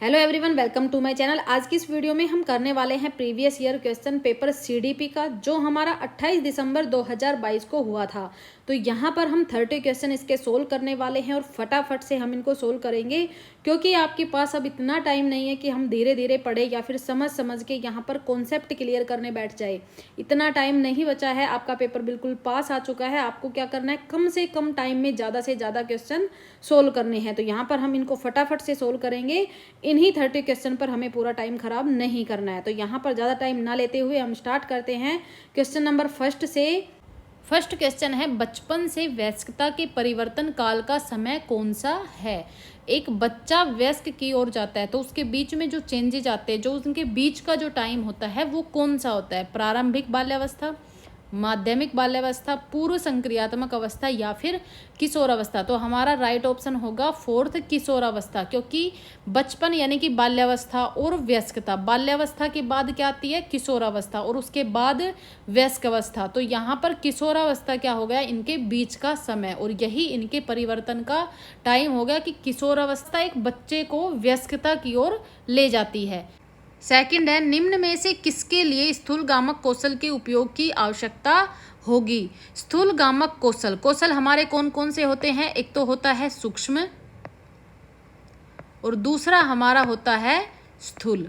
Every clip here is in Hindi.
Hello everyone, welcome to my channel. आज की इस वीडियो में हम करने वाले हैं previous year question paper CDP का, जो हमारा 28 दिसंबर 2022 को हुआ था। तो यहाँ पर हम 30 क्वेश्चन इसके सोल्व करने वाले हैं और फटाफट से हम इनको सोल्व करेंगे, क्योंकि आपके पास अब इतना टाइम नहीं है कि हम धीरे धीरे पढ़े या फिर समझ समझ के यहाँ पर कॉन्सेप्ट क्लियर करने बैठ जाए। इतना टाइम नहीं बचा है, आपका पेपर बिल्कुल पास आ चुका है। आपको क्या करना है, कम से कम टाइम में ज़्यादा से ज़्यादा क्वेश्चन सोल्व करने हैं। तो यहाँ पर हम इनको फटाफट से सोल्व करेंगे। इन्हीं 30 क्वेश्चन पर हमें पूरा टाइम खराब नहीं करना है। तो यहाँ पर ज़्यादा टाइम ना लेते हुए हम स्टार्ट करते हैं क्वेश्चन नंबर फर्स्ट से। फर्स्ट क्वेश्चन है, बचपन से वयस्कता के परिवर्तन काल का समय कौन सा है। एक बच्चा वयस्क की ओर जाता है तो उसके बीच में जो चेंजेज आते हैं, जो उनके बीच का जो टाइम होता है वो कौन सा होता है। प्रारंभिक बाल्यावस्था, माध्यमिक बाल्यावस्था, पूर्व संक्रियात्मक अवस्था या फिर किशोरावस्था। तो हमारा राइट ऑप्शन होगा फोर्थ, किशोरावस्था, क्योंकि बचपन यानी कि बाल्यावस्था और वयस्कता, बाल्यावस्था के बाद क्या आती है, किशोरावस्था, और उसके बाद वयस्क अवस्था। तो यहाँ पर किशोरावस्था क्या हो गया, इनके बीच का समय, और यही इनके परिवर्तन का टाइम हो गया कि किशोरावस्था एक बच्चे को वयस्कता की ओर ले जाती है। सेकंड है, निम्न में से किसके लिए स्थूलगामक कौशल के उपयोग की आवश्यकता होगी। स्थूलगामक कौशल, कौशल हमारे कौन कौन से होते हैं। एक तो होता है सूक्ष्म और दूसरा हमारा होता है स्थूल।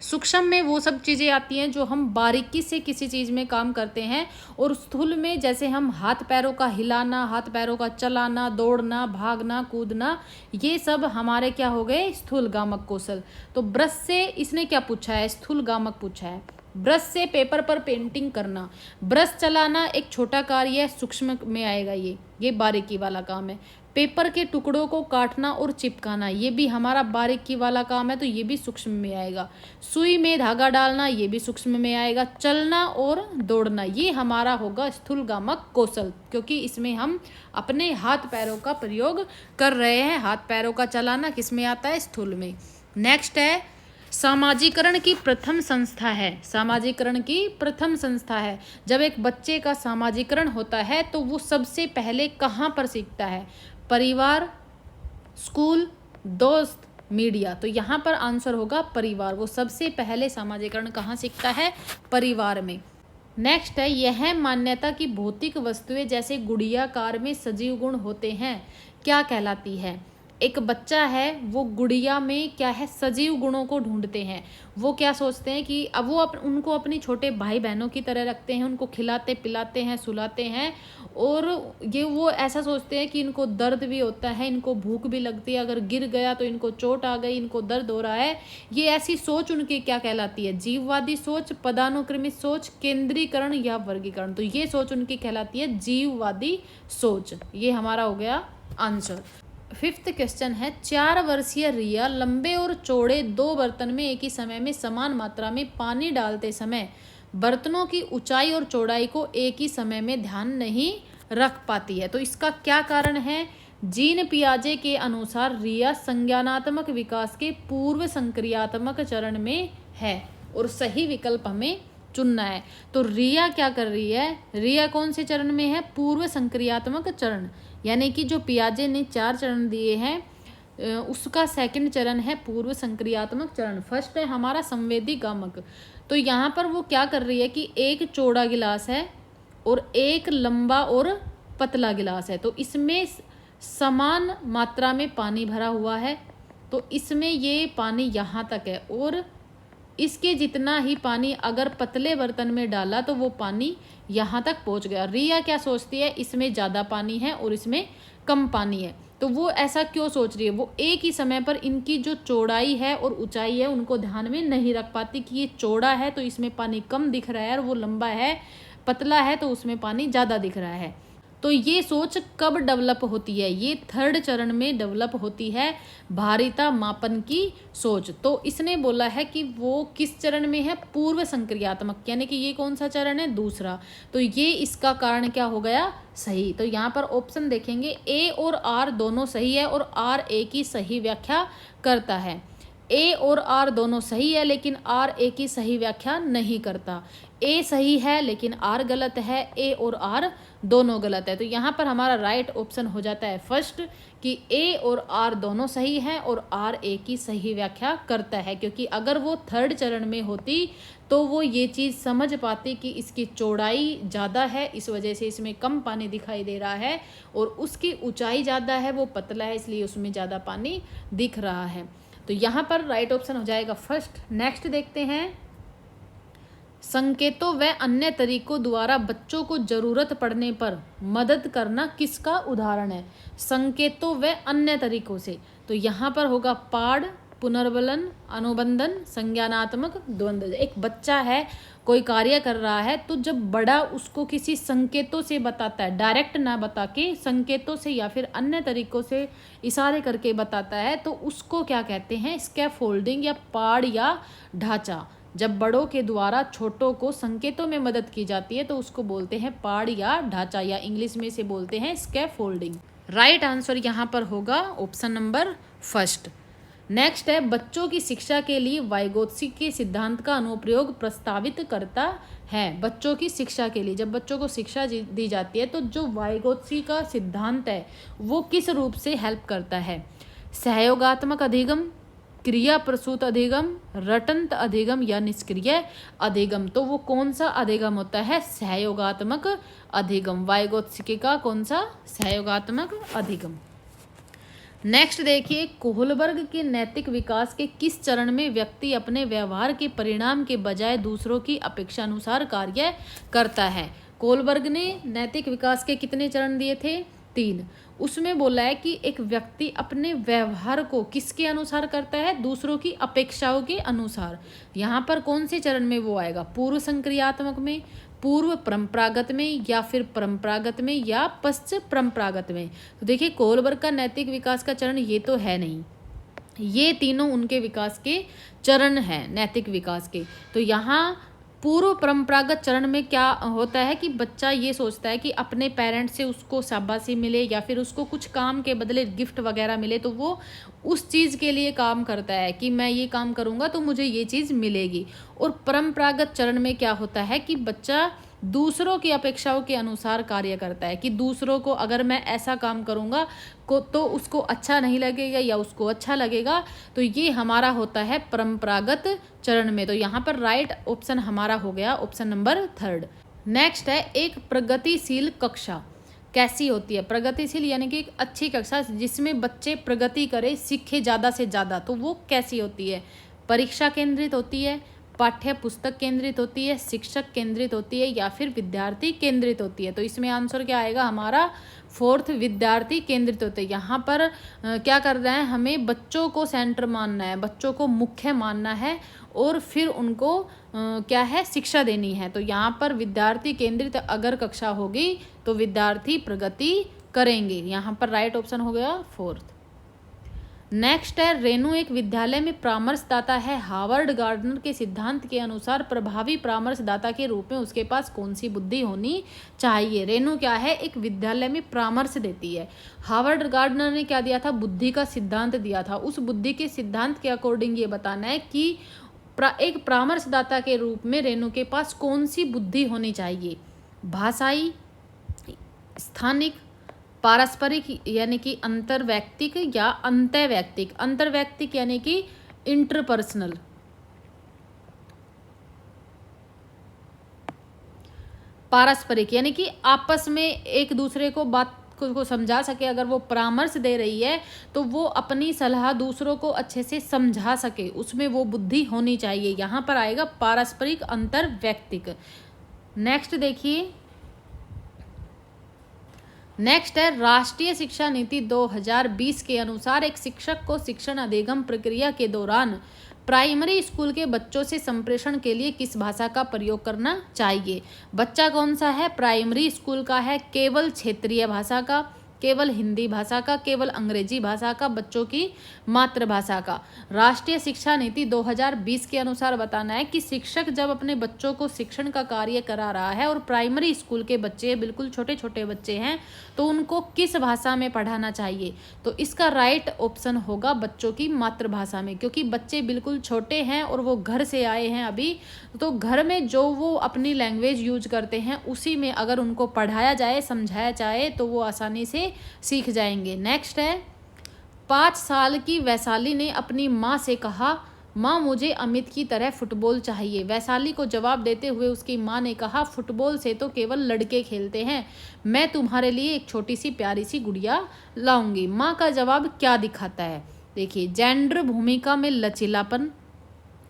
सूक्ष्म में वो सब चीज़ें आती हैं जो हम बारीकी से किसी चीज़ में काम करते हैं, और स्थूल में जैसे हम हाथ पैरों का हिलाना, हाथ पैरों का चलाना, दौड़ना, भागना, कूदना, ये सब हमारे क्या हो गए, स्थूल गामक कौशल। तो ब्रश से इसने क्या पूछा है, स्थूल गामक पूछा है। ब्रश से पेपर पर पेंटिंग करना, ब्रश चलाना एक छोटा कार्य है, सूक्ष्म में आएगा। ये बारीकी वाला काम है। पेपर के टुकड़ों को काटना और चिपकाना, ये भी हमारा बारीकी वाला काम है, तो ये भी सूक्ष्म में आएगा। सुई में धागा डालना, ये भी सूक्ष्म में आएगा। चलना और दौड़ना, ये हमारा होगा स्थूलगामक कौशल, क्योंकि इसमें हम अपने हाथ पैरों का प्रयोग कर रहे हैं। हाथ पैरों का चलाना किस में आता है, स्थूल में। नेक्स्ट है, सामाजिकरण की प्रथम संस्था है। सामाजिकरण की प्रथम संस्था है, जब एक बच्चे का सामाजिकरण होता है तो वो सबसे पहले कहाँ पर सीखता है, परिवार, स्कूल, दोस्त, मीडिया। तो यहाँ पर आंसर होगा परिवार। वो सबसे पहले सामाजिकरण कहाँ सीखता है, परिवार में। नेक्स्ट है, यह मान्यता कि भौतिक वस्तुएं जैसे गुड़िया कार में सजीव गुण होते हैं क्या कहलाती है। एक बच्चा है, वो गुड़िया में क्या है, सजीव गुणों को ढूंढते हैं। वो क्या सोचते हैं कि अब वो उनको अपनी छोटे भाई बहनों की तरह रखते हैं, उनको खिलाते पिलाते हैं, सुलाते हैं, और ये वो ऐसा सोचते हैं कि इनको दर्द भी होता है, इनको भूख भी लगती है, अगर गिर गया तो इनको चोट आ गई, इनको दर्द हो रहा है। ये ऐसी सोच उनकी क्या कहलाती है, जीववादी सोच, पदानुक्रमित सोच, केंद्रीकरण या वर्गीकरण। तो ये सोच उनकी कहलाती है जीववादी सोच। ये हमारा हो गया आंसर। फिफ्थ क्वेश्चन है, 4 वर्षीय रिया लंबे और चौड़े 2 बर्तन में एक ही समय में समान मात्रा में पानी डालते समय बर्तनों की ऊंचाई और चौड़ाई को एक ही समय में ध्यान नहीं रख पाती है। तो इसका क्या कारण है, जीन पियाजे के अनुसार रिया संज्ञानात्मक विकास के पूर्व संक्रियात्मक चरण में है, और सही विकल्प हमें चुनना है। तो रिया क्या कर रही है, रिया कौन से चरण में है, पूर्व संक्रियात्मक चरण, यानी कि जो पियाजे ने 4 चरण दिए हैं उसका सेकंड चरण है पूर्व संक्रियात्मक चरण। फर्स्ट है हमारा संवेदी गामक। तो यहाँ पर वो क्या कर रही है कि एक चौड़ा गिलास है और एक लंबा और पतला गिलास है, तो इसमें समान मात्रा में पानी भरा हुआ है। तो इसमें ये पानी यहाँ तक है, और इसके जितना ही पानी अगर पतले बर्तन में डाला तो वो पानी यहाँ तक पहुँच गया। रिया क्या सोचती है, इसमें ज़्यादा पानी है और इसमें कम पानी है। तो वो ऐसा क्यों सोच रही है, वो एक ही समय पर इनकी जो चौड़ाई है और ऊंचाई है उनको ध्यान में नहीं रख पाती कि ये चौड़ा है तो इसमें पानी कम दिख रहा है, और वो लंबा है, पतला है तो उसमें पानी ज़्यादा दिख रहा है। तो ये सोच कब डेवलप होती है, ये 3rd चरण में डेवलप होती है, भारिता मापन की सोच। तो इसने बोला है कि वो किस चरण में है, पूर्व संक्रियात्मक, यानी कि ये कौन सा चरण है, दूसरा। तो ये इसका कारण क्या हो गया, सही। तो यहाँ पर ऑप्शन देखेंगे, ए और आर दोनों सही है, और आर ए की सही व्याख्या करता है। ए और आर दोनों सही है, लेकिन आर ए की सही व्याख्या नहीं करता। ए सही है लेकिन आर गलत है, ए और आर दोनों गलत है। तो यहाँ पर हमारा राइट ऑप्शन हो जाता है फर्स्ट, कि ए और आर दोनों सही हैं और आर ए की सही व्याख्या करता है। क्योंकि अगर वो थर्ड चरण में होती तो वो ये चीज़ समझ पाती कि इसकी चौड़ाई ज़्यादा है, इस वजह से इसमें कम पानी दिखाई दे रहा है, और उसकी ऊंचाई ज़्यादा है, वो पतला है, इसलिए उसमें ज़्यादा पानी दिख रहा है। तो यहाँ पर राइट ऑप्शन हो जाएगा फर्स्ट। नेक्स्ट देखते हैं, संकेतों व अन्य तरीकों द्वारा बच्चों को जरूरत पड़ने पर मदद करना किसका उदाहरण है? संकेतों व अन्य तरीकों से, तो यहाँ पर होगा पाठ, पुनर्बलन, अनुबंधन, संज्ञानात्मक द्वंद्व। एक बच्चा है, कोई कार्य कर रहा है, तो जब बड़ा उसको किसी संकेतों से बताता है, डायरेक्ट ना बता के संकेतों से या फिर अन्य तरीकों से इशारे करके बताता है, तो उसको क्या कहते हैं? स्कैफोल्डिंग या पाड़ या ढांचा। जब बड़ों के द्वारा छोटों को संकेतों में मदद की जाती है तो उसको बोलते हैं पाड़ या ढांचा, या इंग्लिश में से बोलते हैं स्कैफोल्डिंग। राइट आंसर यहाँ पर होगा ऑप्शन नंबर फर्स्ट। नेक्स्ट है, बच्चों की शिक्षा के लिए वाइगोत्स्की के सिद्धांत का अनुप्रयोग प्रस्तावित करता है। बच्चों की शिक्षा के लिए, जब बच्चों को शिक्षा दी जाती है तो जो वाइगोत्स्की का सिद्धांत है वो किस रूप से हेल्प करता है? सहयोगात्मक अधिगम, क्रिया प्रसूत अधिगम, रटंत अधिगम या निष्क्रिय अधिगम। तो वो कौन सा अधिगम होता है? सहयोगात्मक अधिगम। वाइगोत्स्की का कौन सा? सहयोगात्मक अधिगम। नेक्स्ट देखिए, कोहलबर्ग के नैतिक विकास के किस चरण में व्यक्ति अपने व्यवहार के परिणाम के बजाय दूसरों की अपेक्षा अनुसार कार्य करता है? कोहलबर्ग ने नैतिक विकास के कितने चरण दिए थे? 3। उसमें बोला है कि एक व्यक्ति अपने व्यवहार को किसके अनुसार करता है? दूसरों की अपेक्षाओं के अनुसार। यहाँ पर कौन से चरण में वो आएगा? पूर्व संक्रियात्मक में, पूर्व परंपरागत में, या फिर परंपरागत में, या पश्च परंपरागत में। तो देखिए, कोहलबर्ग का नैतिक विकास का चरण ये तो है नहीं, ये तीनों उनके विकास के चरण हैं नैतिक विकास के। तो यहाँ पूर्व परंपरागत चरण में क्या होता है कि बच्चा ये सोचता है कि अपने पेरेंट्स से उसको शाबाशी मिले या फिर उसको कुछ काम के बदले गिफ्ट वगैरह मिले, तो वो उस चीज़ के लिए काम करता है कि मैं ये काम करूँगा तो मुझे ये चीज़ मिलेगी। और परंपरागत चरण में क्या होता है कि बच्चा दूसरों की अपेक्षाओं के अनुसार कार्य करता है, कि दूसरों को अगर मैं ऐसा काम करूँगा तो उसको अच्छा नहीं लगेगा या उसको अच्छा लगेगा। तो ये हमारा होता है परंपरागत चरण में। तो यहाँ पर राइट ऑप्शन हमारा हो गया ऑप्शन नंबर 3। नेक्स्ट है, एक प्रगतिशील कक्षा कैसी होती है? प्रगतिशील यानी कि एक अच्छी कक्षा जिसमें बच्चे प्रगति करें, सीखे ज़्यादा से ज़्यादा, तो वो कैसी होती है? परीक्षा केंद्रित होती है, पाठ्य पुस्तक केंद्रित होती है, शिक्षक केंद्रित होती है, या फिर विद्यार्थी केंद्रित होती है? तो इसमें आंसर क्या आएगा हमारा? 4th, विद्यार्थी केंद्रित होते हैं। यहाँ पर क्या कर रहे हैं? हमें बच्चों को सेंटर मानना है, बच्चों को मुख्य मानना है, और फिर उनको क्या है? शिक्षा देनी है। तो यहाँ पर विद्यार्थी केंद्रित अगर कक्षा होगी तो विद्यार्थी प्रगति करेंगे। यहाँ पर राइट ऑप्शन हो गया 4th। नेक्स्ट है, रेनू एक विद्यालय में परामर्शदाता है। हार्वर्ड गार्डनर के सिद्धांत के अनुसार प्रभावी परामर्शदाता के रूप में उसके पास कौन सी बुद्धि होनी चाहिए? रेनू क्या है? एक विद्यालय में परामर्श देती है। हार्वर्ड गार्डनर ने क्या दिया था? बुद्धि का सिद्धांत दिया था। उस बुद्धि के सिद्धांत के अकॉर्डिंग ये बताना है कि एक परामर्शदाता के रूप में रेनू के पास कौन सी बुद्धि होनी चाहिए? भाषाई, स्थानिक, पारस्परिक यानी कि अंतर्वैयक्तिक, या अंतर्वैयक्तिक। अंतर्वैयक्तिक यानी कि इंटरपर्सनल। पारस्परिक यानी कि आपस में एक दूसरे को बात को समझा सके। अगर वो परामर्श दे रही है तो वो अपनी सलाह दूसरों को अच्छे से समझा सके, उसमें वो बुद्धि होनी चाहिए। यहाँ पर आएगा पारस्परिक, अंतर्वैयक्तिक। नेक्स्ट देखिए, नेक्स्ट है, राष्ट्रीय शिक्षा नीति 2020 के अनुसार एक शिक्षक को शिक्षण अधिगम प्रक्रिया के दौरान प्राइमरी स्कूल के बच्चों से संप्रेषण के लिए किस भाषा का प्रयोग करना चाहिए? बच्चा कौन सा है? प्राइमरी स्कूल का है, केवल क्षेत्रीय भाषा का, केवल हिंदी भाषा का, केवल अंग्रेजी भाषा का, बच्चों की मातृभाषा का। राष्ट्रीय शिक्षा नीति 2020 के अनुसार बताना है कि शिक्षक जब अपने बच्चों को शिक्षण का कार्य करा रहा है और प्राइमरी स्कूल के बच्चे बिल्कुल छोटे छोटे बच्चे हैं तो उनको किस भाषा में पढ़ाना चाहिए। तो इसका राइट ऑप्शन होगा बच्चों की मातृभाषा में, क्योंकि बच्चे बिल्कुल छोटे हैं और वो घर से आए हैं अभी, तो घर में जो वो अपनी लैंग्वेज यूज करते हैं उसी में अगर उनको पढ़ाया जाए, समझाया जाए तो वो आसानी से सीख जाएंगे। नेक्स्ट है, 5 साल की वैशाली ने अपनी माँ से कहा, माँ मुझे अमित की तरह फुटबॉल चाहिए। वैशाली को जवाब देते हुए उसकी माँ ने कहा, फुटबॉल से तो केवल लड़के खेलते हैं, मैं तुम्हारे लिए एक छोटी सी प्यारी सी गुड़िया लाऊंगी। माँ का जवाब क्या दिखाता है, देखिए, जेंडर भूमिका में लचीलापन,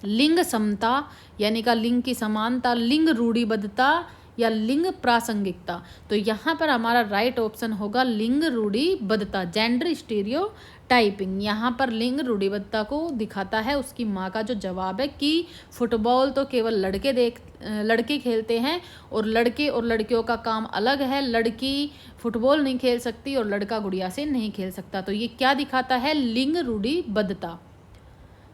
लिंग समता यानी का लिंग की समानता, लिंग रूढ़िबद्धता या लिंग प्रासंगिकता। तो यहाँ पर हमारा राइट ऑप्शन होगा लिंग रूढ़िबद्धता, जेंडर स्टीरियोटाइपिंग। यहाँ पर लिंग रूढ़िबद्धता को दिखाता है उसकी माँ का जो जवाब है कि फुटबॉल तो केवल लड़के खेलते हैं और लड़के और लड़कियों का काम अलग है, लड़की फुटबॉल नहीं खेल सकती और लड़का गुड़िया से नहीं खेल सकता। तो ये क्या दिखाता है, लिंग रूढ़िबद्धता।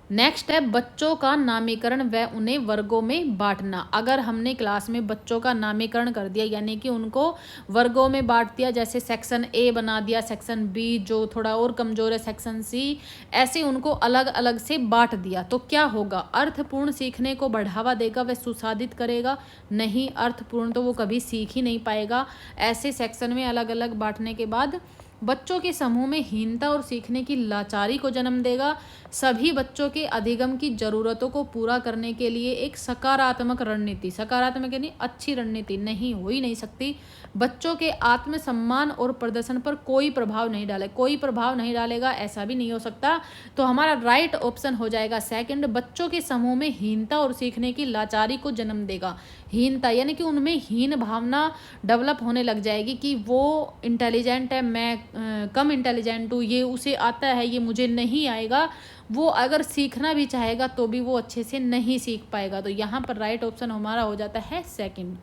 नेक्स्ट है, बच्चों का नामीकरण व उन्हें वर्गों में बांटना। अगर हमने क्लास में बच्चों का नामीकरण कर दिया यानी कि उनको वर्गों में बांट दिया, जैसे सेक्शन ए बना दिया, सेक्शन बी जो थोड़ा और कमजोर है सेक्शन सी, ऐसे उनको अलग अलग से बांट दिया तो क्या होगा, अर्थपूर्ण सीखने को बढ़ावा देगा व सुसाधित करेगा? नहीं, अर्थपूर्ण तो वो कभी सीख ही नहीं पाएगा। ऐसे सेक्शन में अलग अलग बांटने के बाद बच्चों के समूह में हीनता और सीखने की लाचारी को जन्म देगा। सभी बच्चों के अधिगम की जरूरतों को पूरा करने के लिए एक सकारात्मक रणनीति, सकारात्मक यानी अच्छी रणनीति नहीं हो ही नहीं सकती। बच्चों के आत्मसम्मान और प्रदर्शन पर कोई प्रभाव नहीं डाले, कोई प्रभाव नहीं डालेगा ऐसा भी नहीं हो सकता। तो हमारा राइट ऑप्शन हो जाएगा सेकंड, बच्चों के समूह में हीनता और सीखने की लाचारी को जन्म देगा। हीनता यानी कि उनमें हीन भावना डेवलप होने लग जाएगी कि वो इंटेलिजेंट है, मैं कम इंटेलिजेंट हूँ, ये उसे आता है ये मुझे नहीं आएगा। वो अगर सीखना भी चाहेगा तो भी वो अच्छे से नहीं सीख पाएगा। तो यहाँ पर राइट ऑप्शन हमारा हो जाता है सेकंड।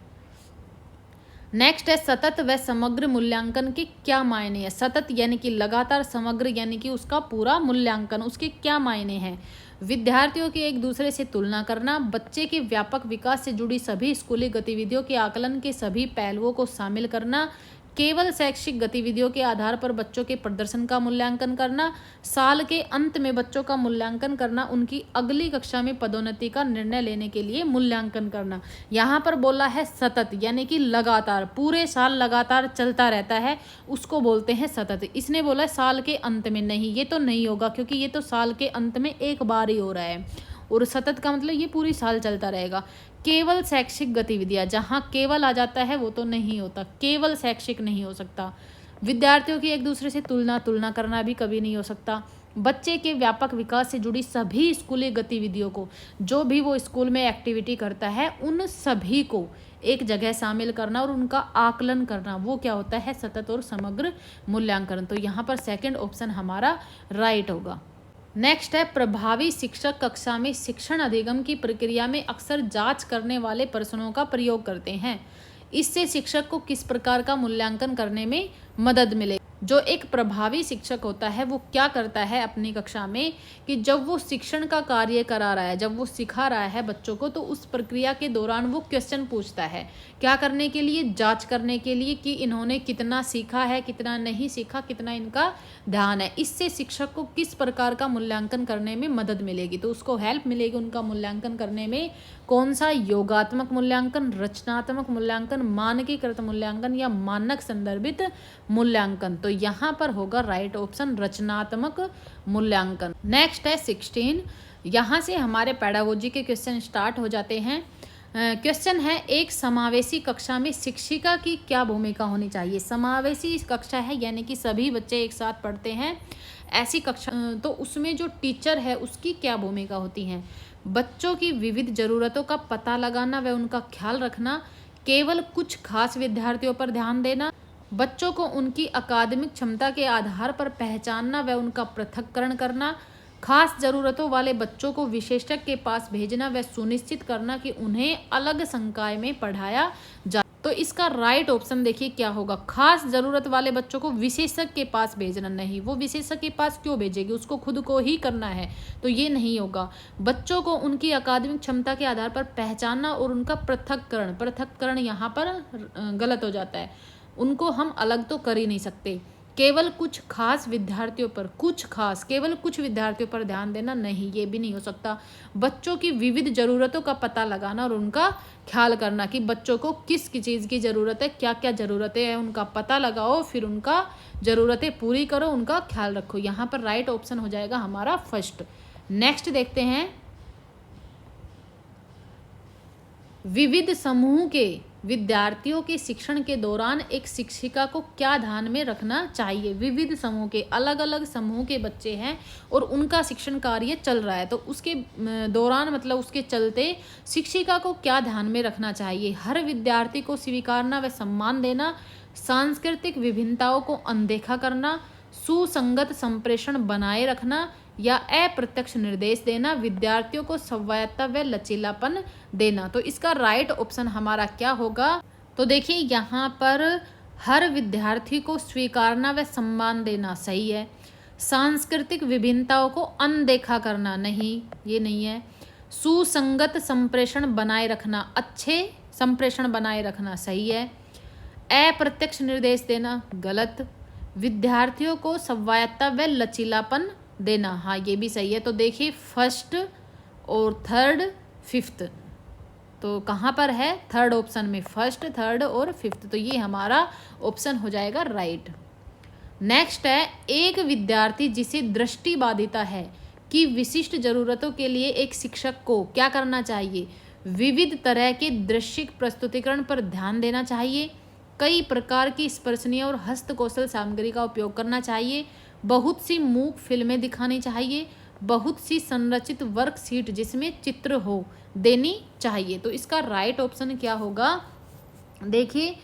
नेक्स्ट है, सतत व समग्र मूल्यांकन के क्या मायने हैं। सतत यानी कि लगातार, समग्र यानी कि उसका पूरा मूल्यांकन, उसके क्या मायने हैं। विद्यार्थियों की एक दूसरे से तुलना करना, बच्चे के व्यापक विकास से जुड़ी सभी स्कूली गतिविधियों के आकलन के सभी पहलुओं को शामिल करना, केवल शैक्षिक गतिविधियों के आधार पर बच्चों के प्रदर्शन का मूल्यांकन करना, साल के अंत में बच्चों का मूल्यांकन करना, उनकी अगली कक्षा में पदोन्नति का निर्णय लेने के लिए मूल्यांकन करना। यहाँ पर बोला है सतत यानी कि लगातार, पूरे साल लगातार चलता रहता है उसको बोलते हैं सतत। इसने बोला है साल के अंत में, नहीं ये तो नहीं होगा क्योंकि ये तो साल के अंत में एक बार ही हो रहा है और सतत का मतलब ये पूरी साल चलता रहेगा। केवल शैक्षिक गतिविधियां, जहाँ केवल आ जाता है वो तो नहीं होता, केवल शैक्षिक नहीं हो सकता। विद्यार्थियों की एक दूसरे से तुलना करना भी कभी नहीं हो सकता। बच्चे के व्यापक विकास से जुड़ी सभी स्कूली गतिविधियों को, जो भी वो स्कूल में एक्टिविटी करता है उन सभी को एक जगह शामिल करना और उनका आकलन करना, वो क्या होता है, सतत और समग्र मूल्यांकन। तो यहाँ पर सेकंड ऑप्शन हमारा राइट होगा। नेक्स्ट है, प्रभावी शिक्षक कक्षा में शिक्षण अधिगम की प्रक्रिया में अक्सर जांच करने वाले प्रश्नों का प्रयोग करते हैं। इससे शिक्षक को किस प्रकार का मूल्यांकन करने में मदद मिलेगी। जो एक प्रभावी शिक्षक होता है वो क्या करता है अपनी कक्षा में कि जब वो शिक्षण का कार्य करा रहा है, जब वो सिखा रहा है बच्चों को, तो उस प्रक्रिया के दौरान वो क्वेश्चन पूछता है। क्या करने के लिए, जांच करने के लिए कि इन्होंने कितना सीखा है, कितना नहीं सीखा, कितना इनका ध्यान है। इससे शिक्षक को किस प्रकार का मूल्यांकन करने में मदद मिलेगी, तो उसको हेल्प मिलेगी उनका मूल्यांकन करने में। कौन सा, योगात्मक मूल्यांकन, रचनात्मक मूल्यांकन, मानकीकृत मूल्यांकन या मानक संदर्भित मूल्यांकन। तो यहाँ पर होगा राइट ऑप्शन रचनात्मक मूल्यांकन। नेक्स्ट है 16। यहाँ से हमारे पेडागोजी के क्वेश्चन स्टार्ट हो जाते हैं। क्वेश्चन है, एक समावेशी कक्षा में शिक्षिका की क्या भूमिका होनी चाहिए। समावेशी कक्षा है यानी कि सभी बच्चे एक साथ पढ़ते हैं, ऐसी कक्षा, तो उसमें जो टीचर है उसकी क्या भूमिका होती है। बच्चों की विविध जरूरतों का पता लगाना व उनका ख्याल रखना, केवल कुछ खास विद्यार्थियों पर ध्यान देना, बच्चों को उनकी अकादमिक क्षमता के आधार पर पहचानना व उनका पृथक्करण करना, खास जरूरतों वाले बच्चों को विशेषज्ञ के पास भेजना व सुनिश्चित करना कि उन्हें अलग संकाय में पढ़ाया जाए। तो तो इसका राइट ऑप्शन देखिए क्या होगा, खास ज़रूरत वाले बच्चों को विशेषज्ञ के पास भेजना। नहीं, वो विशेषज्ञ के पास क्यों भेजेगी, उसको खुद को ही करना है, तो ये नहीं होगा। बच्चों को उनकी अकादमिक क्षमता के आधार पर पहचानना और उनका पृथक्करण यहाँ पर गलत हो जाता है। उनको हम अलग तो कर ही नहीं सकते। केवल कुछ खास विद्यार्थियों पर, केवल कुछ विद्यार्थियों पर ध्यान देना, नहीं, ये भी नहीं हो सकता। बच्चों की विविध ज़रूरतों का पता लगाना और उनका ख्याल करना कि बच्चों को किस चीज़ की ज़रूरत है, क्या क्या ज़रूरतें हैं, उनका पता लगाओ, फिर उनका ज़रूरतें पूरी करो, उनका ख्याल रखो। यहाँ पर राइट ऑप्शन हो जाएगा हमारा फर्स्ट। नेक्स्ट देखते हैं, विविध समूह के विद्यार्थियों के शिक्षण के दौरान एक शिक्षिका को क्या ध्यान में रखना चाहिए। विविध समूह के, अलग अलग समूह के बच्चे हैं और उनका शिक्षण कार्य चल रहा है, तो उसके दौरान मतलब उसके चलते शिक्षिका को क्या ध्यान में रखना चाहिए। हर विद्यार्थी को स्वीकारना व सम्मान देना, सांस्कृतिक विभिन्नताओं को अनदेखा करना, सुसंगत संप्रेषण बनाए रखना या अप्रत्यक्ष निर्देश देना, विद्यार्थियों को स्वायत्तता व लचीलापन देना। तो इसका राइट ऑप्शन हमारा क्या होगा, तो देखिए यहाँ पर हर विद्यार्थी को स्वीकारना व सम्मान देना सही है। सांस्कृतिक विभिन्नताओं को अनदेखा करना, नहीं, ये नहीं है। सुसंगत संप्रेषण बनाए रखना, अच्छे संप्रेषण बनाए रखना सही है। अप्रत्यक्ष निर्देश देना गलत। विद्यार्थियों को स्वायत्तता व लचीलापन देना, हाँ ये भी सही है। तो देखिए फर्स्ट और थर्ड फिफ्थ, तो कहाँ पर है, थर्ड ऑप्शन में, फर्स्ट, थर्ड और फिफ्थ, तो ये हमारा ऑप्शन हो जाएगा राइट। नेक्स्ट है, एक विद्यार्थी जिसे दृष्टिबाधिता है कि विशिष्ट ज़रूरतों के लिए एक शिक्षक को क्या करना चाहिए। विविध तरह के दृश्यिक प्रस्तुतिकरण पर ध्यान देना चाहिए, कई प्रकार की स्पर्शनीय और हस्तकौशल सामग्री का उपयोग करना चाहिए, बहुत सी मूक फिल्में दिखानी चाहिए, बहुत सी संरचित वर्कशीट जिसमें चित्र हो देनी चाहिए। तो इसका राइट ऑप्शन क्या होगा, देखिए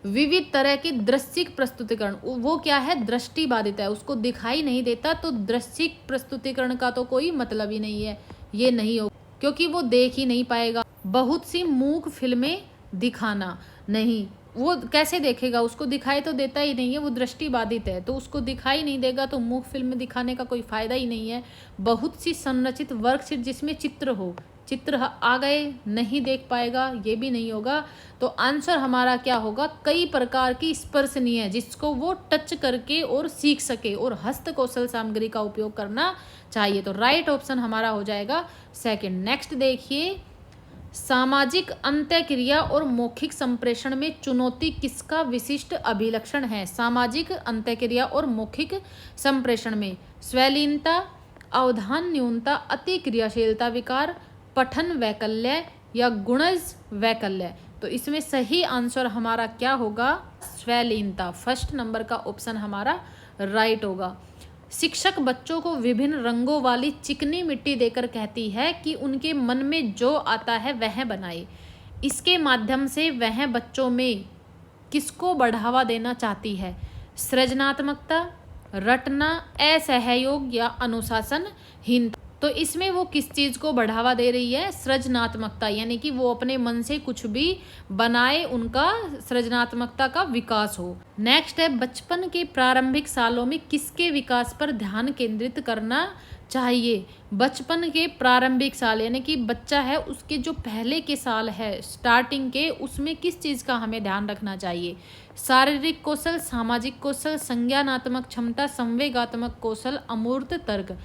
विविध तरह के दृश्यिक प्रस्तुतिकरण, वो क्या है, दृष्टिबाधित है, उसको दिखाई नहीं देता, तो दृश्यिक प्रस्तुतिकरण का तो कोई मतलब ही नहीं है, ये नहीं हो, क्योंकि वो देख ही नहीं पाएगा। बहुत सी मूक फिल्में दिखाना, नहीं, वो कैसे देखेगा, उसको दिखाई तो देता ही नहीं है, वो दृष्टिबाधित है, तो उसको दिखाई नहीं देगा, तो मूक फिल्म दिखाने का कोई फायदा ही नहीं है। बहुत सी संरचित वर्कशीट जिसमें चित्र हो, चित्र आ गए, नहीं देख पाएगा, ये भी नहीं होगा। तो आंसर हमारा क्या होगा, कई प्रकार की स्पर्शनीय जिसको वो टच करके और सीख सके, और हस्तकौशल सामग्री का उपयोग करना चाहिए। तो राइट ऑप्शन हमारा हो जाएगा सेकंड। नेक्स्ट देखिए, सामाजिक अंतःक्रिया और मौखिक संप्रेषण में चुनौती किसका विशिष्ट अभिलक्षण है। सामाजिक अंतःक्रिया और मौखिक संप्रेषण में स्वलीनता, अवधान न्यूनता, अति क्रियाशीलता विकार, पठन वैकल्य या गुणज वैकल्य। तो इसमें सही आंसर हमारा क्या होगा, स्वलीनता, फर्स्ट नंबर का ऑप्शन हमारा राइट होगा। शिक्षक बच्चों को विभिन्न रंगों वाली चिकनी मिट्टी देकर कहती है कि उनके मन में जो आता है वह बनाए। इसके माध्यम से वह बच्चों में किसको बढ़ावा देना चाहती है, सृजनात्मकता, रटना, असहयोग या अनुशासनहीनता। तो इसमें वो किस चीज़ को बढ़ावा दे रही है, सृजनात्मकता, यानी कि वो अपने मन से कुछ भी बनाए, उनका सृजनात्मकता का विकास हो। नेक्स्ट है, बचपन के प्रारंभिक सालों में किसके विकास पर ध्यान केंद्रित करना चाहिए। बचपन के प्रारंभिक साल यानी कि बच्चा है, उसके जो पहले के साल है स्टार्टिंग के, उसमें किस चीज़ का हमें ध्यान रखना चाहिए। शारीरिक कौशल, सामाजिक कौशल, संज्ञानात्मक क्षमता, संवेगात्मक कौशल, अमूर्त तर्क।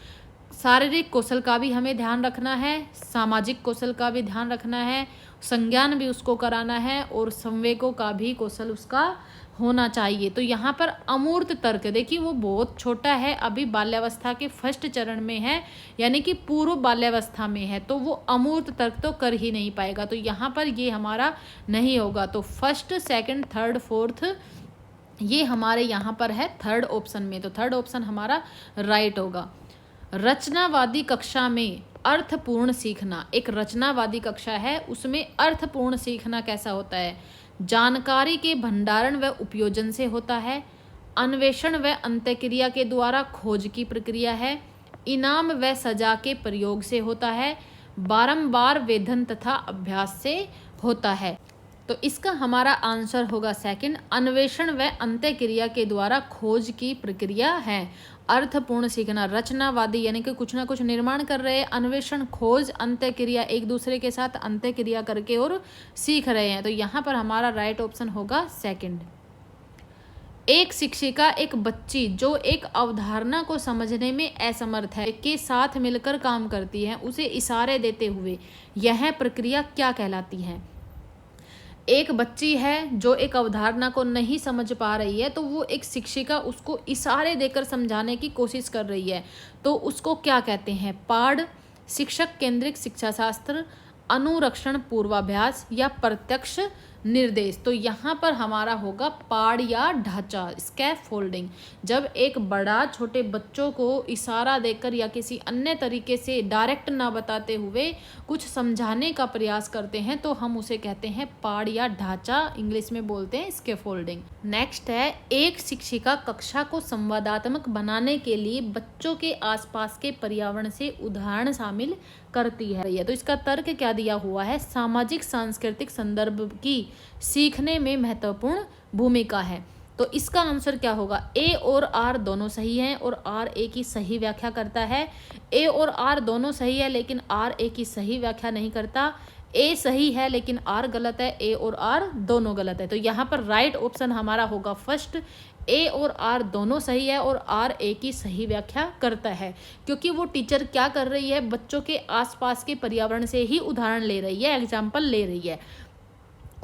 शारीरिक कौशल का भी हमें ध्यान रखना है, सामाजिक कौशल का भी ध्यान रखना है, संज्ञान भी उसको कराना है, और संवेगों का भी कौशल उसका होना चाहिए। तो यहाँ पर अमूर्त तर्क, देखिए वो बहुत छोटा है, अभी बाल्यावस्था के फर्स्ट चरण में है, यानी कि पूर्व बाल्यावस्था में है, तो वो अमूर्त तर्क तो कर ही नहीं पाएगा। तो यहाँ पर ये हमारा नहीं होगा। तो फर्स्ट, सेकंड, थर्ड, फोर्थ ये हमारे यहाँ पर है थर्ड ऑप्शन में, तो थर्ड ऑप्शन हमारा राइट होगा। रचनावादी कक्षा में अर्थपूर्ण सीखना, एक रचनावादी कक्षा है, उसमें अर्थपूर्ण सीखना कैसा होता है, जानकारी के भंडारण व उपयोजन से होता है, अन्वेषण व अंतःक्रिया के द्वारा खोज की प्रक्रिया है, इनाम व सजा के प्रयोग से होता है, बारंबार वेधन तथा अभ्यास से होता है। तो इसका हमारा आंसर होगा सेकंड, अन्वेषण व अंत्यक्रिया के द्वारा खोज की प्रक्रिया है। अर्थपूर्ण सीखना, रचनावादी यानी कि कुछ ना कुछ निर्माण कर रहे हैं, अन्वेषण, खोज, अंत्यक्रिया, एक दूसरे के साथ अंत्यक्रिया करके और सीख रहे हैं। तो यहाँ पर हमारा राइट ऑप्शन होगा सेकंड। एक शिक्षिका एक बच्ची जो एक अवधारणा को समझने में असमर्थ है के साथ मिलकर काम करती है, उसे इशारे देते हुए यह प्रक्रिया क्या कहलाती है? एक बच्ची है जो एक अवधारणा को नहीं समझ पा रही है, तो वो एक शिक्षिका उसको इशारे देकर समझाने की कोशिश कर रही है, तो उसको क्या कहते हैं? पाठ, शिक्षक केंद्रित शिक्षा शास्त्र, अनुरक्षण पूर्वाभ्यास या प्रत्यक्ष निर्देश। तो यहाँ पर हमारा होगा पाड़ या ढांचा, स्कैफोल्डिंग। जब एक बड़ा छोटे बच्चों को इशारा देकर या किसी अन्य तरीके से डायरेक्ट ना बताते हुए कुछ समझाने का प्रयास करते हैं तो हम उसे कहते हैं पाड़ या ढांचा, इंग्लिश में बोलते हैं स्कैफोल्डिंग। नेक्स्ट है, एक शिक्षिका कक्षा को संवादात्मक बनाने के लिए बच्चों के आसपास के पर्यावरण से उदाहरण शामिल करती है। तो इसका तर्क क्या दिया हुआ है? सामाजिक सांस्कृतिक संदर्भ की सीखने में महत्वपूर्ण भूमिका है। तो इसका आंसर क्या होगा? ए और आर दोनों सही हैं और आर ए की सही व्याख्या करता है। ए और आर दोनों सही है लेकिन आर ए की सही व्याख्या नहीं करता। ए सही है लेकिन आर गलत है, ए और आर दोनों गलत है। तो यहाँ पर राइट ऑप्शन हमारा होगा फर्स्ट, ए और आर दोनों सही है और आर ए की सही व्याख्या करता है, क्योंकि वो टीचर क्या कर रही है? बच्चों के आसपास के पर्यावरण से ही उदाहरण ले रही है, एग्जाम्पल ले रही है,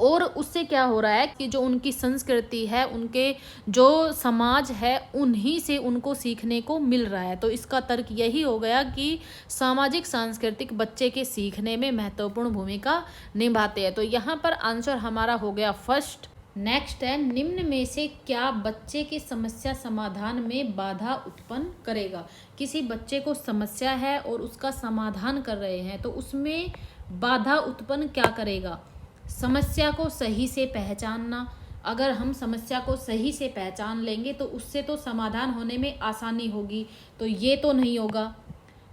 और उससे क्या हो रहा है कि जो उनकी संस्कृति है, उनके जो समाज है, उन्हीं से उनको सीखने को मिल रहा है। तो इसका तर्क यही हो गया कि सामाजिक सांस्कृतिक बच्चे के सीखने में महत्वपूर्ण भूमिका निभाते हैं। तो यहाँ पर आंसर हमारा हो गया फर्स्ट। नेक्स्ट है, निम्न में से क्या बच्चे की समस्या समाधान में बाधा उत्पन्न करेगा? किसी बच्चे को समस्या है और उसका समाधान कर रहे हैं, तो उसमें बाधा उत्पन्न क्या करेगा? समस्या को सही से पहचानना। अगर हम समस्या को सही से पहचान लेंगे तो उससे तो समाधान होने में आसानी होगी, तो ये तो नहीं होगा।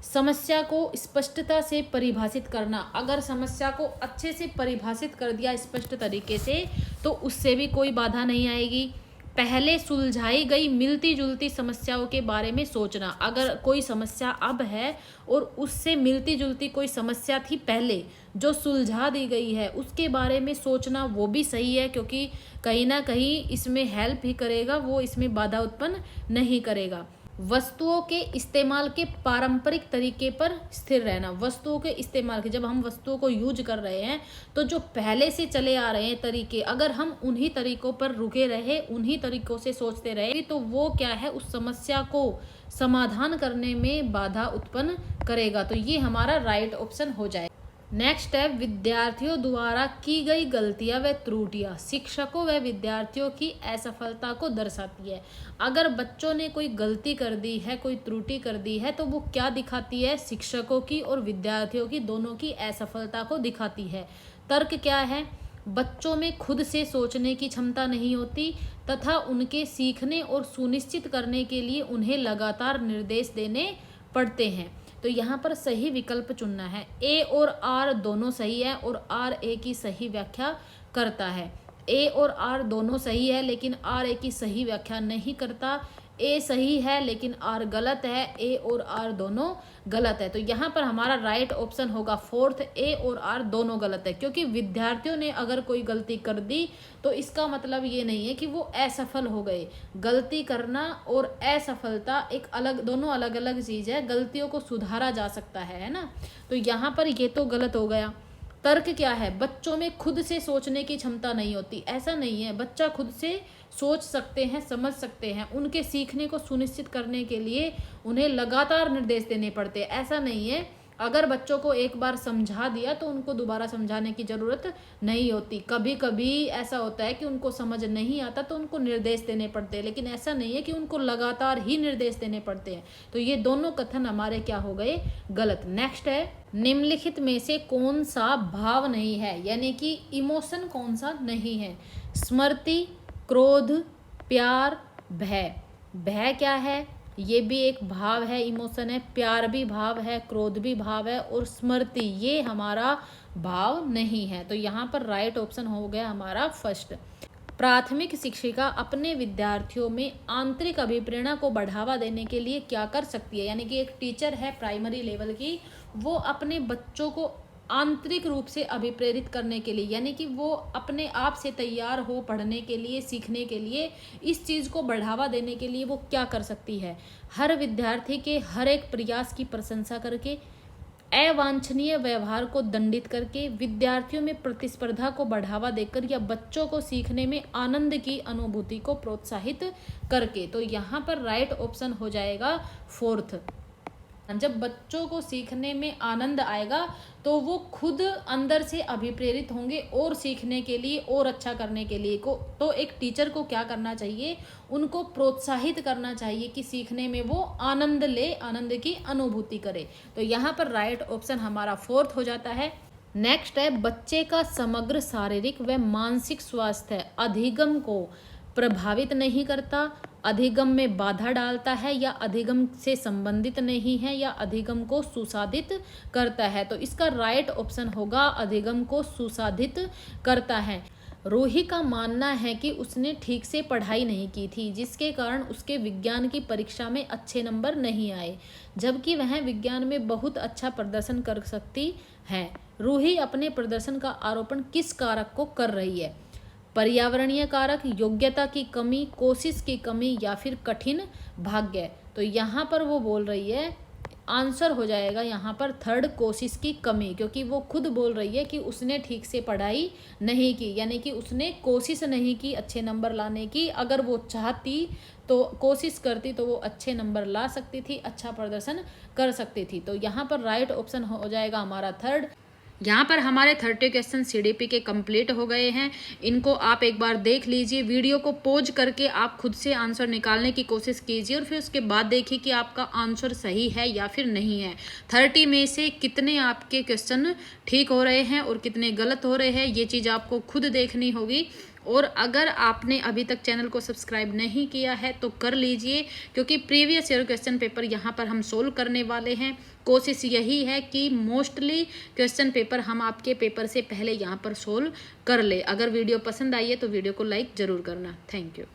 समस्या को स्पष्टता से परिभाषित करना, अगर समस्या को अच्छे से परिभाषित कर दिया स्पष्ट तरीके से तो उससे भी कोई बाधा नहीं आएगी। पहले सुलझाई गई मिलती जुलती समस्याओं के बारे में सोचना, अगर कोई समस्या अब है और उससे मिलती जुलती कोई समस्या थी पहले जो सुलझा दी गई है, उसके बारे में सोचना, वो भी सही है, क्योंकि कहीं ना कहीं इसमें हेल्प ही करेगा, वो इसमें बाधा उत्पन्न नहीं करेगा। वस्तुओं के इस्तेमाल के पारंपरिक तरीके पर स्थिर रहना, वस्तुओं के इस्तेमाल के, जब हम वस्तुओं को यूज कर रहे हैं तो जो पहले से चले आ रहे हैं तरीके, अगर हम उन्हीं तरीकों पर रुके रहे, उन्हीं तरीकों से सोचते रहे, तो वो क्या है, उस समस्या को समाधान करने में बाधा उत्पन्न करेगा। तो ये हमारा राइट ऑप्शन हो जाएगा। नेक्स्ट है, विद्यार्थियों द्वारा की गई गलतियां व त्रुटियां शिक्षकों व विद्यार्थियों की असफलता को दर्शाती है। अगर बच्चों ने कोई गलती कर दी है, कोई त्रुटि कर दी है, तो वो क्या दिखाती है? शिक्षकों की और विद्यार्थियों की दोनों की असफलता को दिखाती है। तर्क क्या है? बच्चों में खुद से सोचने की क्षमता नहीं होती तथा उनके सीखने और सुनिश्चित करने के लिए उन्हें लगातार निर्देश देने पड़ते हैं। तो यहाँ पर सही विकल्प चुनना है। ए और आर दोनों सही है और आर ए की सही व्याख्या करता है। ए और आर दोनों सही है लेकिन आर ए की सही व्याख्या नहीं करता। ए सही है लेकिन आर गलत है, ए और आर दोनों गलत है। तो यहाँ पर हमारा राइट ऑप्शन होगा फोर्थ, ए और आर दोनों गलत है, क्योंकि विद्यार्थियों ने अगर कोई गलती कर दी तो इसका मतलब ये नहीं है कि वो असफल हो गए। गलती करना और असफलता एक अलग, दोनों अलग अलग चीज़ है। गलतियों को सुधारा जा सकता है ना। तो यहाँ पर ये तो गलत हो गया। तर्क क्या है? बच्चों में खुद से सोचने की क्षमता नहीं होती, ऐसा नहीं है। बच्चा खुद से सोच सकते हैं, समझ सकते हैं। उनके सीखने को सुनिश्चित करने के लिए उन्हें लगातार निर्देश देने पड़ते हैं, ऐसा नहीं है। अगर बच्चों को एक बार समझा दिया तो उनको दोबारा समझाने की ज़रूरत नहीं होती। कभी कभी ऐसा होता है कि उनको समझ नहीं आता तो उनको निर्देश देने पड़ते हैं, लेकिन ऐसा नहीं है कि उनको लगातार ही निर्देश देने पड़ते हैं। तो ये दोनों कथन हमारे क्या हो गए? गलत। नेक्स्ट है, निम्नलिखित में से कौन सा भाव नहीं है, यानी कि इमोशन कौन सा नहीं है? स्मृति, क्रोध, प्यार, भय। भय क्या है? ये भी एक भाव है, इमोशन है, प्यार भी भाव है, क्रोध भी भाव है, और स्मृति ये हमारा भाव नहीं है। तो यहाँ पर राइट ऑप्शन हो गया हमारा फर्स्ट। प्राथमिक शिक्षिका अपने विद्यार्थियों में आंतरिक अभिप्रेरणा को बढ़ावा देने के लिए क्या कर सकती है, यानी कि एक टीचर है प्राइमरी लेवल की, वो अपने बच्चों को आंतरिक रूप से अभिप्रेरित करने के लिए, यानी कि वो अपने आप से तैयार हो पढ़ने के लिए, सीखने के लिए, इस चीज़ को बढ़ावा देने के लिए वो क्या कर सकती है। हर विद्यार्थी के हर एक प्रयास की प्रशंसा करके, अवांछनीय व्यवहार को दंडित करके, विद्यार्थियों में प्रतिस्पर्धा को बढ़ावा देकर, या बच्चों को सीखने में आनंद की अनुभूति को प्रोत्साहित करके। तो यहाँ पर राइट ऑप्शन हो जाएगा फोर्थ। जब बच्चों को सीखने में आनंद आएगा तो वो खुद अंदर से अभिप्रेरित होंगे और सीखने के लिए और अच्छा करने के लिए को। तो एक टीचर को क्या करना चाहिए, उनको प्रोत्साहित करना चाहिए कि सीखने में वो आनंद ले, आनंद की अनुभूति करे। तो यहाँ पर राइट ऑप्शन हमारा फोर्थ हो जाता है। नेक्स्ट है, बच्चे का समग्र शारीरिक व मानसिक स्वास्थ्य अधिगम को प्रभावित नहीं करता, अधिगम में बाधा डालता है, या अधिगम से संबंधित नहीं है, या अधिगम को सुसाधित करता है। तो इसका राइट ऑप्शन होगा अधिगम को सुसाधित करता है। रूही का मानना है कि उसने ठीक से पढ़ाई नहीं की थी, जिसके कारण उसके विज्ञान की परीक्षा में अच्छे नंबर नहीं आए, जबकि वह विज्ञान में बहुत अच्छा प्रदर्शन कर सकती है। रूही अपने प्रदर्शन का आरोपण किस कारक को कर रही है? पर्यावरणीय कारक, योग्यता की कमी, कोशिश की कमी, या फिर कठिन भाग्य। तो यहाँ पर वो बोल रही है, आंसर हो जाएगा यहाँ पर थर्ड, कोशिश की कमी, क्योंकि वो खुद बोल रही है कि उसने ठीक से पढ़ाई नहीं की, यानी कि उसने कोशिश नहीं की अच्छे नंबर लाने की। अगर वो चाहती तो, कोशिश करती तो वो अच्छे नंबर ला सकती थी, अच्छा प्रदर्शन कर सकती थी। तो यहाँ पर राइट ऑप्शन हो जाएगा हमारा थर्ड। यहाँ पर हमारे 30 क्वेश्चन सीडीपी के कंप्लीट हो गए हैं। इनको आप एक बार देख लीजिए, वीडियो को पॉज करके आप खुद से आंसर निकालने की कोशिश कीजिए, और फिर उसके बाद देखिए कि आपका आंसर सही है या फिर नहीं है। 30 में से कितने आपके क्वेश्चन ठीक हो रहे हैं और कितने गलत हो रहे हैं, ये चीज़ आपको खुद देखनी होगी। और अगर आपने अभी तक चैनल को सब्सक्राइब नहीं किया है तो कर लीजिए, क्योंकि प्रीवियस ईयर क्वेश्चन पेपर यहाँ पर हम सोल्व करने वाले हैं। कोशिश यही है कि मोस्टली क्वेश्चन पेपर हम आपके पेपर से पहले यहाँ पर सोल्व कर ले। अगर वीडियो पसंद आई है तो वीडियो को लाइक ज़रूर करना। Thank you.